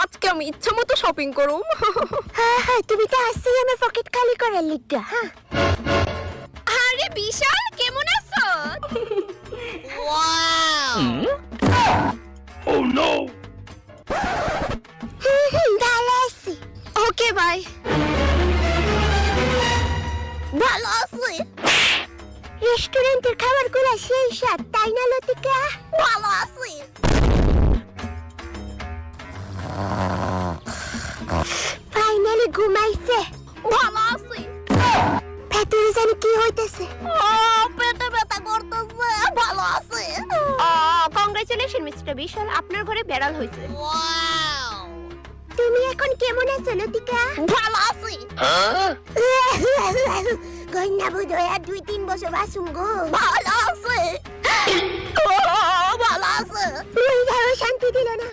আজকে আমি ইচ্ছা মতো শপিং করুম। হ্যাঁ তুমি তো আসছেই আমার পকেট খালি করার লিগা। হ্যাঁ আরে বিশাল, কেমন আছো? ওয়াও! Oh no! ভালো আছি। Okay bye. ভালো আছি। রেস্টুরেন্টের খাবারগুলো সেই স্বাদ, তাই না লতিকা? ভালো আছি। ফাইনালি ঘুমাইছে। ভালো আছি। ভেতরে জানি কি হইতেছে। পেটে ব্যথা করতেছে। ভালো আছে। কংগ্রেচুলেশন মিস্টার বিশাল, আপনার ঘরে বেড়াল হয়েছে। ওয়াও! তুমি এখন কেমন আছো লতিকা? ভালো আছি। কন্যা বোধ হয় আর 2-3 বছর বাসুম গো। ভালো আছে। ভালো আছে। ওই শান্তি দিল না।